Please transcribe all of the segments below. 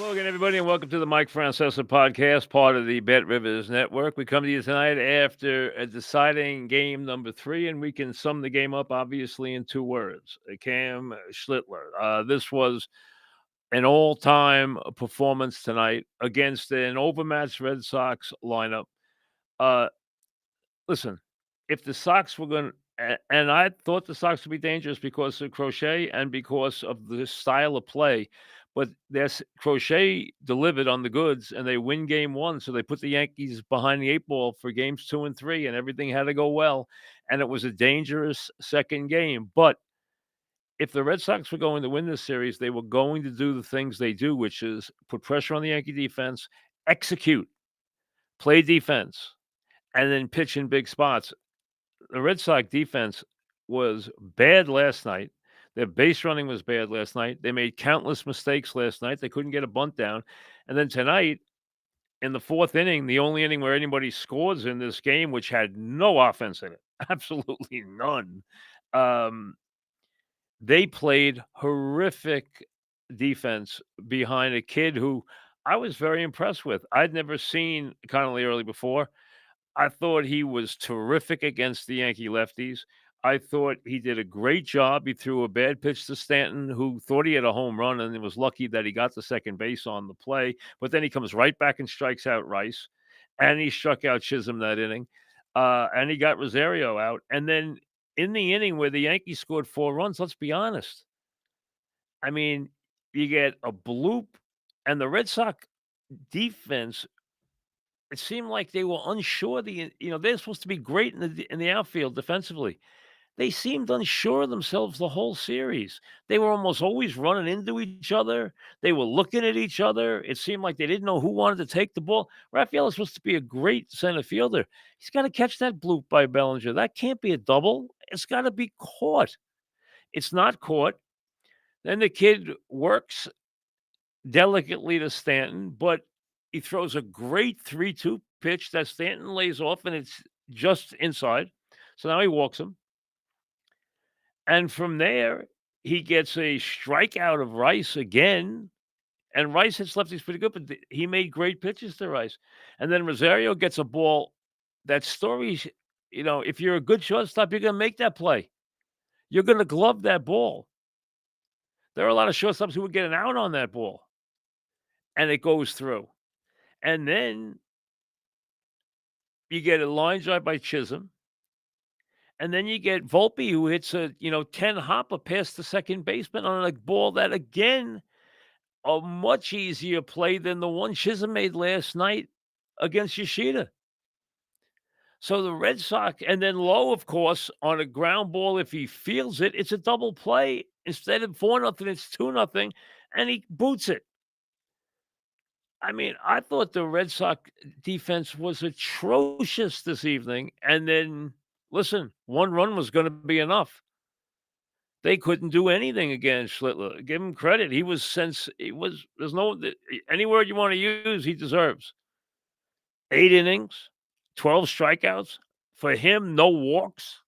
Hello again, everybody, and welcome to the Mike Francesa podcast, part of the Bet Rivers Network. We come to you tonight after a deciding game number 3, and we can sum the game up, obviously, in 2 words. Cam Schlittler. This was an all-time performance tonight against an overmatched Red Sox lineup. Uh, Listen, if the Sox were going to, and I thought the Sox would be dangerous because of Crochet and because of the style of play, but this Crochet delivered on the goods and they win game 1. So they put the Yankees behind the 8 ball for games 2 and 3, and everything had to go well. And it was a dangerous second game. But if the Red Sox were going to win this series, they were going to do the things they do, which is put pressure on the Yankee defense, execute, play defense, and then pitch in big spots. The Red Sox defense was bad last night. Their base running was bad last night. They made countless mistakes last night. They couldn't get a bunt down. And then tonight, in the 4th inning, the only inning where anybody scores in this game, which had no offense in it, absolutely none, um, they played horrific defense behind a kid who I was very impressed with. I'd never seen Connolly Early before. I thought he was terrific against the Yankee lefties. I thought he did a great job. He threw a bad pitch to Stanton, who thought he had a home run and was lucky that he got the second base on the play. But then he comes right back and strikes out Rice, and he struck out Chisholm that inning, and he got Rosario out. And then in the inning where the Yankees scored 4 runs, let's be honest. I mean, you get a bloop, and the Red Sox defense, it seemed like they were unsure. They're supposed to be great in the outfield defensively. They seemed unsure of themselves the whole series. They were almost always running into each other. They were looking at each other. It seemed like they didn't know who wanted to take the ball. Raphael is supposed to be a great center fielder. He's got to catch that bloop by Bellinger. That can't be a double. It's got to be caught. It's not caught. Then the kid works delicately to Stanton, but he throws a great 3-2 pitch that Stanton lays off, and it's just inside. So now he walks him. And from there, he gets a strikeout of Rice again. And Rice hits lefties pretty good, but he made great pitches to Rice. And then Rosario gets a ball. That Story, if you're a good shortstop, you're going to make that play. You're going to glove that ball. There are a lot of shortstops who would get an out on that ball, and it goes through. And then you get a line drive by Chisholm. And then you get Volpe, who hits a 10 hopper past the second baseman on a ball that, again, a much easier play than the one Chisholm made last night against Yoshida. So the Red Sox, and then Lowe, of course, on a ground ball, if he fields it, it's a double play. Instead of 4-0, it's 2-0, and he boots it. I mean, I thought the Red Sox defense was atrocious this evening. And then, listen, 1 run was going to be enough. They couldn't do anything against Schlittler. Give him credit. There's no, any word you want to use, he deserves. 8 innings, 12 strikeouts. For him, no walks.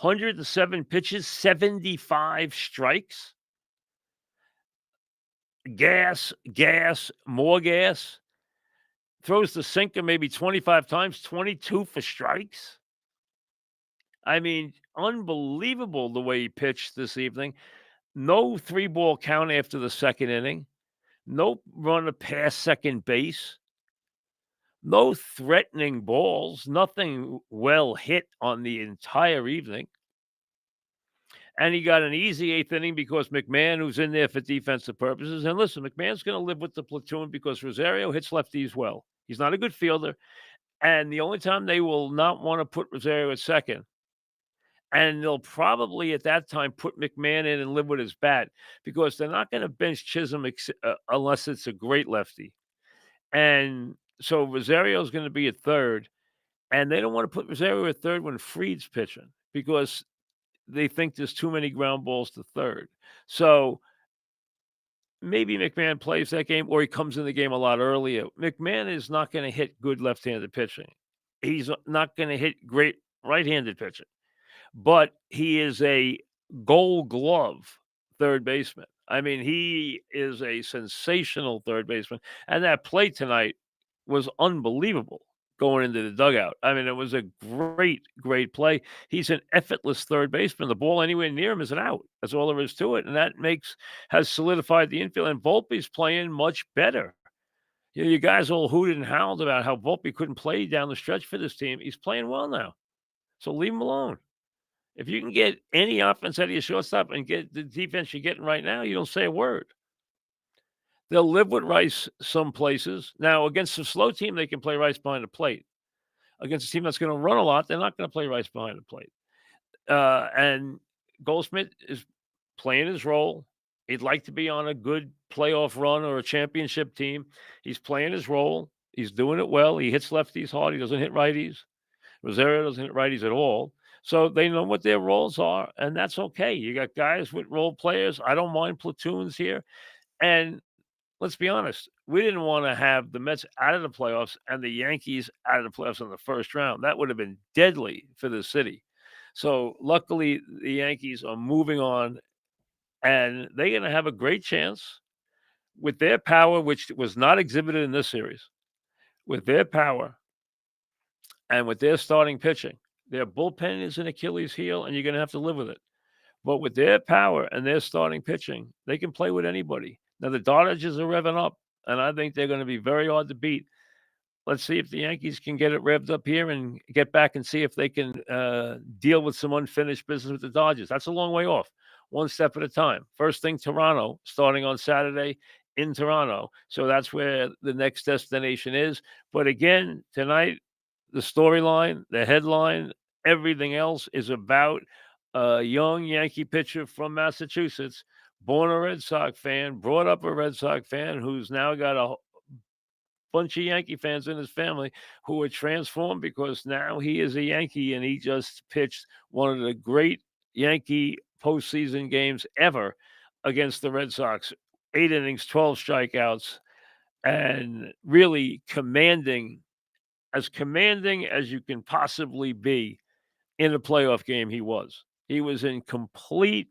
107 pitches, 75 strikes. Gas, more gas. Throws the sinker maybe 25 times, 22 for strikes. I mean, unbelievable the way he pitched this evening. No 3-ball count after the second inning. No runner past second base. No threatening balls. Nothing well hit on the entire evening. And he got an easy 8th inning because McMahon, who's in there for defensive purposes. And listen, McMahon's going to live with the platoon because Rosario hits lefties well. He's not a good fielder. And the only time they will not want to put Rosario at second, and they'll probably at that time put McMahon in and live with his bat because they're not going to bench Chisholm unless it's a great lefty. And so Rosario's going to be at third. And they don't want to put Rosario at third when Fried's pitching because they think there's too many ground balls to third. So maybe McMahon plays that game or he comes in the game a lot earlier. McMahon is not going to hit good left-handed pitching. He's not going to hit great right-handed pitching. But he is a Gold Glove third baseman. I mean, he is a sensational third baseman, and that play tonight was unbelievable going into the dugout. I mean, it was a great, great play. He's an effortless third baseman. The ball anywhere near him is an out. That's all there is to it, and that makes has solidified the infield. And Volpe's playing much better. You guys all hooted and howled about how Volpe couldn't play down the stretch for this team. He's playing well now, so leave him alone. If you can get any offense out of your shortstop and get the defense you're getting right now, you don't say a word. They'll live with Rice some places. Now, against a slow team, they can play Rice behind the plate. Against a team that's going to run a lot, they're not going to play Rice behind the plate. And Goldschmidt is playing his role. He'd like to be on a good playoff run or a championship team. He's playing his role. He's doing it well. He hits lefties hard. He doesn't hit righties. Rosario doesn't hit righties at all. So they know what their roles are, and that's okay. You got guys with role players. I don't mind platoons here. And let's be honest, we didn't want to have the Mets out of the playoffs and the Yankees out of the playoffs in the first round. That would have been deadly for the city. So luckily, the Yankees are moving on, and they're going to have a great chance with their power, which was not exhibited in this series, with their power and with their starting pitching. Their bullpen is an Achilles heel, and you're going to have to live with it. But with their power and their starting pitching, they can play with anybody. Now, the Dodgers are revving up, and I think they're going to be very hard to beat. Let's see if the Yankees can get it revved up here and get back and see if they can deal with some unfinished business with the Dodgers. That's a long way off, one step at a time. First thing, Toronto, starting on Saturday in Toronto. So that's where the next destination is. But again, tonight, the storyline, the headline, everything else is about a young Yankee pitcher from Massachusetts, born a Red Sox fan, brought up a Red Sox fan, who's now got a bunch of Yankee fans in his family who are transformed because now he is a Yankee and he just pitched one of the great Yankee postseason games ever against the Red Sox. 8 innings, 12 strikeouts, and really commanding as you can possibly be in a playoff game. He was in complete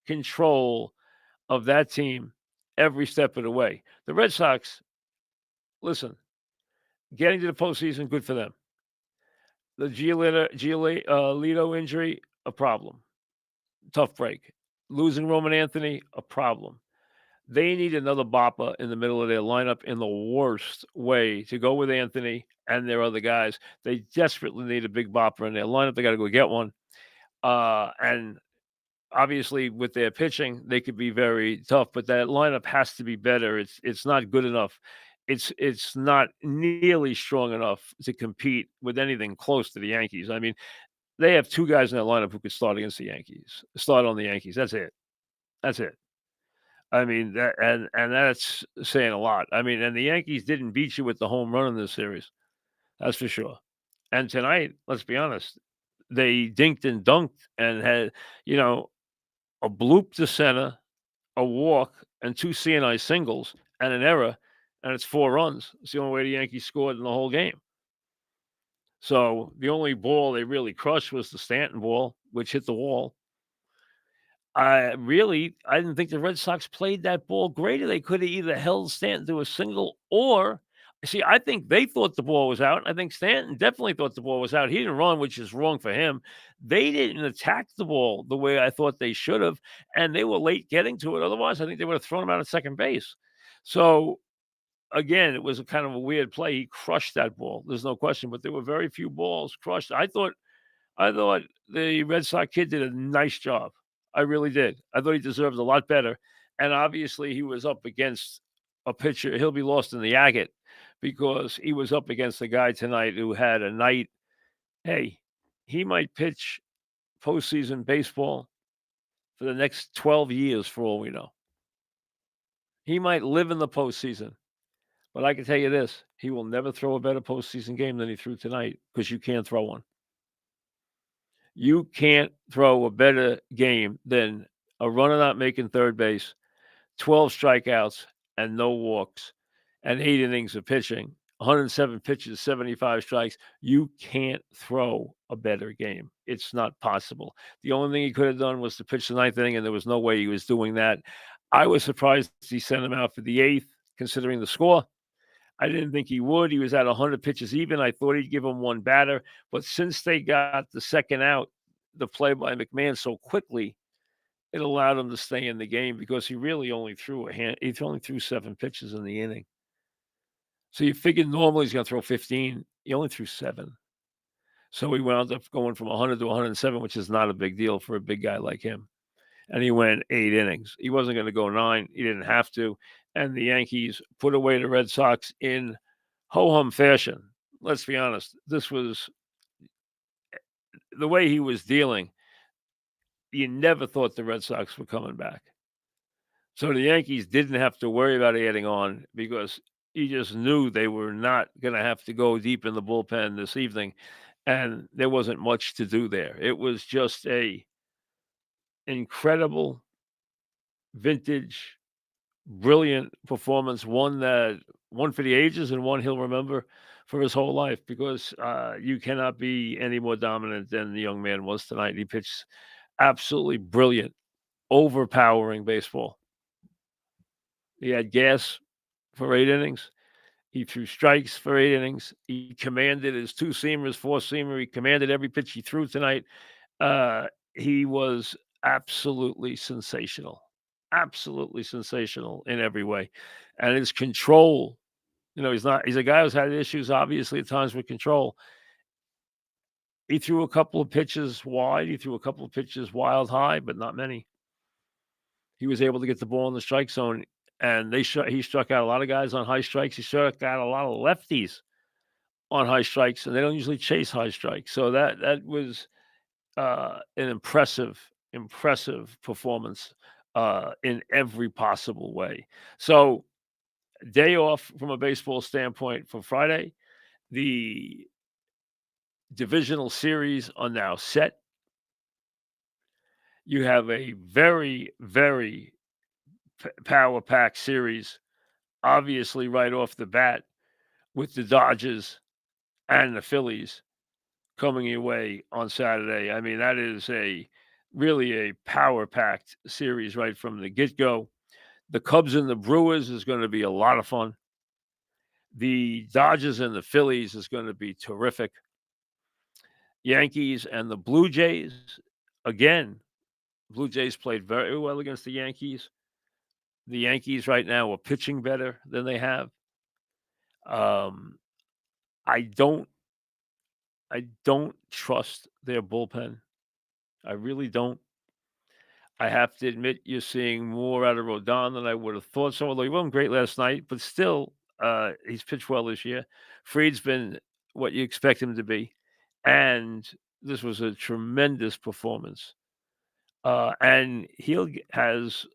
control of that team every step of the way. The Red Sox, listen, getting to the postseason, good for them. The Giolito injury, a problem. Tough break. Losing Roman Anthony, a problem. They need another bopper in the middle of their lineup in the worst way to go with Anthony and their other guys. They desperately need a big bopper in their lineup. They got to go get one. And obviously, with their pitching, they could be very tough, but that lineup has to be better. It's not good enough. It's not nearly strong enough to compete with anything close to the Yankees. I mean, they have 2 guys in that lineup who could start against the Yankees. Start on the Yankees. That's it. That's it. I mean, that and that's saying a lot. I mean, and the Yankees didn't beat you with the home run in this series. That's for sure. And tonight, let's be honest, they dinked and dunked and had, you know, a bloop to center, a walk, and 2 CNI singles and an error, and it's 4 runs. It's the only way the Yankees scored in the whole game. So the only ball they really crushed was the Stanton ball, which hit the wall. I didn't think the Red Sox played that ball great. They could have either held Stanton to a single or see, I think they thought the ball was out. I think Stanton definitely thought the ball was out. He didn't run, which is wrong for him. They didn't attack the ball the way I thought they should have, and they were late getting to it. Otherwise, I think they would have thrown him out at second base. So again, it was a kind of a weird play. He crushed that ball. There's no question, but there were very few balls crushed. I thought the Red Sox kid did a nice job. I really did. I thought he deserved a lot better. And obviously, he was up against a pitcher. He'll be lost in the agate because he was up against a guy tonight who had a night. Hey, he might pitch postseason baseball for the next 12 years, for all we know. He might live in the postseason. But I can tell you this, he will never throw a better postseason game than he threw tonight because you can't throw one. You can't throw a better game than a runner not making third base, 12 strikeouts and no walks, and 8 innings of pitching 107 pitches, 75 strikes. You can't throw a better game. It's not possible. The only thing he could have done was to pitch the ninth inning, and there was no way he was doing that. I was surprised he sent him out for the eighth, considering the score. I didn't think he would. He was at 100 pitches even. I thought he'd give him one batter. But since they got the second out, the play by McMahon so quickly, it allowed him to stay in the game because he really only threw he only threw 7 pitches in the inning. So you figured normally he's going to throw 15. He only threw 7. So he wound up going from 100 to 107, which is not a big deal for a big guy like him. And he went 8 innings. He wasn't going to go 9. He didn't have to. And the Yankees put away the Red Sox in ho-hum fashion. Let's be honest. This was the way he was dealing. You never thought the Red Sox were coming back. So the Yankees didn't have to worry about adding on because he just knew they were not going to have to go deep in the bullpen this evening. And there wasn't much to do there. It was just a incredible, vintage, brilliant performance, one for the ages and one he'll remember for his whole life because you cannot be any more dominant than the young man was tonight. He pitched absolutely brilliant, overpowering baseball. He had gas for 8 innings. He threw strikes for 8 innings. He commanded his 2-seamers, 4-seamer. He commanded every pitch he threw tonight. He was absolutely sensational in every way. And his control, he's a guy who's had issues, obviously, at times with control. He threw a couple of pitches wide. He threw a couple of pitches wild high, but not many. He was able to get the ball in the strike zone, and he struck out a lot of guys on high strikes. He struck out a lot of lefties on high strikes, and they don't usually chase high strikes. So that was an impressive performance in every possible way. So day off from a baseball standpoint for Friday. The divisional series are now set. You have a very, very power-packed series, obviously right off the bat, with the Dodgers and the Phillies coming your way on Saturday. I mean, that is really a power-packed series right from the get-go. The Cubs and the Brewers is going to be a lot of fun. The Dodgers and the Phillies is going to be terrific. Yankees and the Blue Jays, again, Blue Jays played very well against the Yankees. The Yankees right now are pitching better than they have. I don't trust their bullpen. I really don't. I have to admit you're seeing more out of Rodon than I would have thought so, although he wasn't great last night, but still, he's pitched well this year. Fried's been what you expect him to be, and this was a tremendous performance. And he has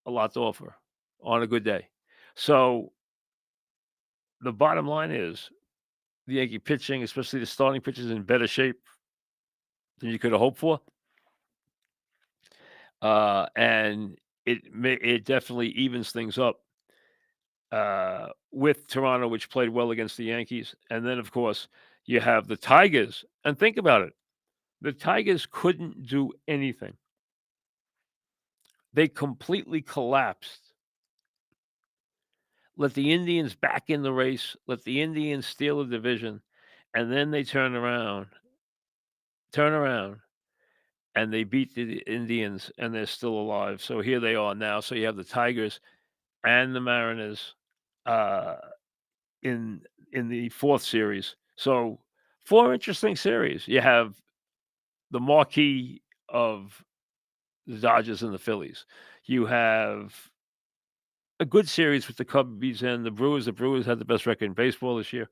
a lot to offer on a good day. So the bottom line is the Yankee pitching, especially the starting pitchers, in better shape than you could have hoped for. And it definitely evens things up with Toronto, which played well against the Yankees. And then, of course, you have the Tigers. And think about it. The Tigers couldn't do anything. They completely collapsed. Let the Indians back in the race. Let the Indians steal the division. And then they turn around, and they beat the Indians, and they're still alive. So here they are now. So you have the Tigers and the Mariners in the fourth series. So 4 interesting series. You have the marquee of the Dodgers and the Phillies. You have a good series with the Cubs and the Brewers. The Brewers had the best record in baseball this year.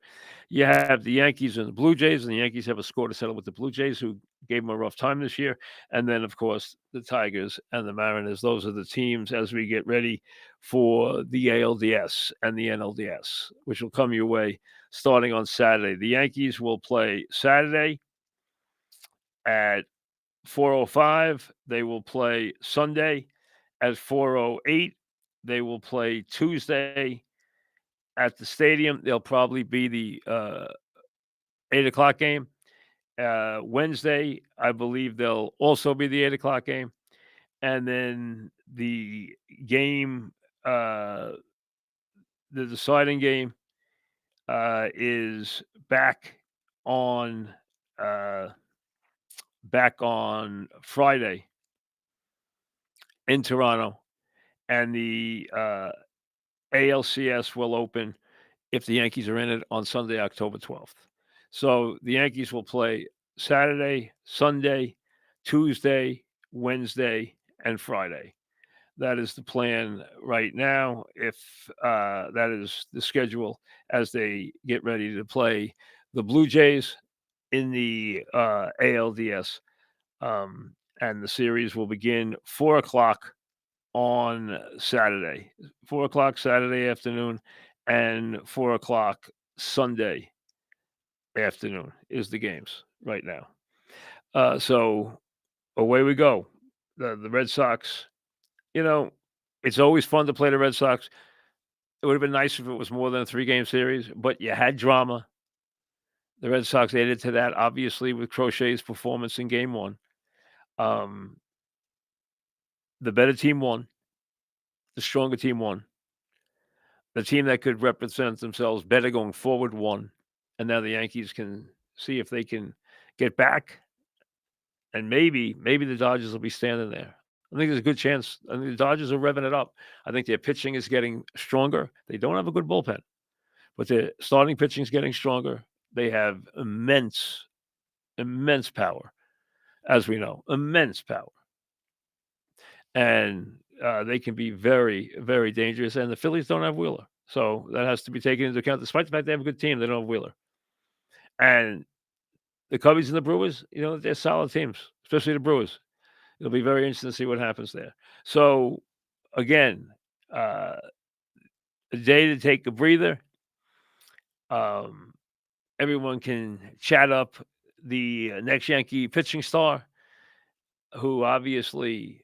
You have the Yankees and the Blue Jays, and the Yankees have a score to settle with the Blue Jays, who gave them a rough time this year. And then, of course, the Tigers and the Mariners. Those are the teams as we get ready for the ALDS and the NLDS, which will come your way starting on Saturday. The Yankees will play Saturday at 4:05. They will play Sunday at 4:08. They will play Tuesday At the stadium, there'll probably be the 8 o'clock game. Wednesday, I believe there'll also be the 8 o'clock game. And then the game, the deciding game, is on uh, back on Friday in Toronto, and the ALCS will open if the Yankees are in it on Sunday, October 12th. So the Yankees will play Saturday, Sunday, Tuesday, Wednesday, and Friday. That is the plan right now. If that is the schedule as they get ready to play the Blue Jays in the ALDS, and the series will begin 4 o'clock on Saturday, 4 o'clock Saturday afternoon, and 4 o'clock Sunday afternoon is the games right now. So away we go. The Red Sox, it's always fun to play the Red Sox. It would have been nice if it was more than a 3-game series, but you had drama. The Red Sox added to that, obviously, with Crochet's performance in Game 1. The better team won. The stronger team won. The team that could represent themselves better going forward won. And now the Yankees can see if they can get back. And maybe the Dodgers will be standing there. I think there's a good chance. I think the Dodgers are revving it up. I think their pitching is getting stronger. They don't have a good bullpen, but their starting pitching is getting stronger. They have immense power, as we know, immense power. And they can be very, very dangerous. And the Phillies don't have Wheeler. So that has to be taken into account. Despite the fact they have a good team, they don't have Wheeler. And the Cubbies and the Brewers, they're solid teams, especially the Brewers. It'll be very interesting to see what happens there. So, again, a day to take a breather. Everyone can chat up the next Yankee pitching star, who obviously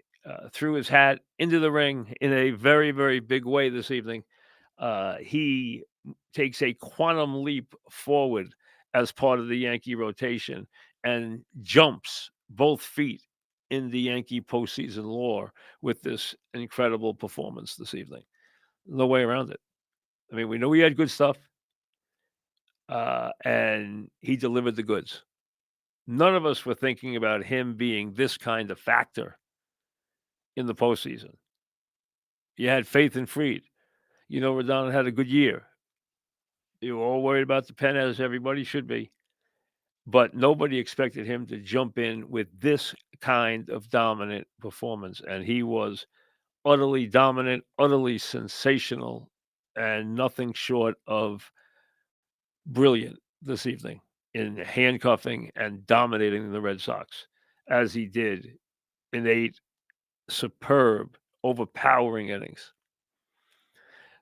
threw his hat into the ring in a very, very big way this evening. He takes a quantum leap forward as part of the Yankee rotation and jumps both feet in the Yankee postseason lore with this incredible performance this evening. No way around it. I mean, we know he had good stuff, and he delivered the goods. None of us were thinking about him being this kind of factor in the postseason. You had faith in Fried. Rodon had a good year. You were all worried about the pen, as everybody should be. But nobody expected him to jump in with this kind of dominant performance. And he was utterly dominant, utterly sensational, and nothing short of brilliant this evening in handcuffing and dominating the Red Sox, as he did in 8 superb, overpowering innings.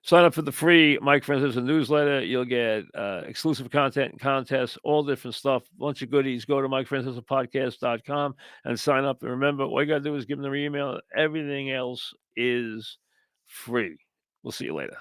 Sign up for the free Mike Francesa newsletter. You'll get exclusive content and contests, all different stuff, bunch of goodies. Go to MikeFrancesa'Podcast.com and sign up. And remember, all you got to do is give them their email. Everything else is free. We'll see you later.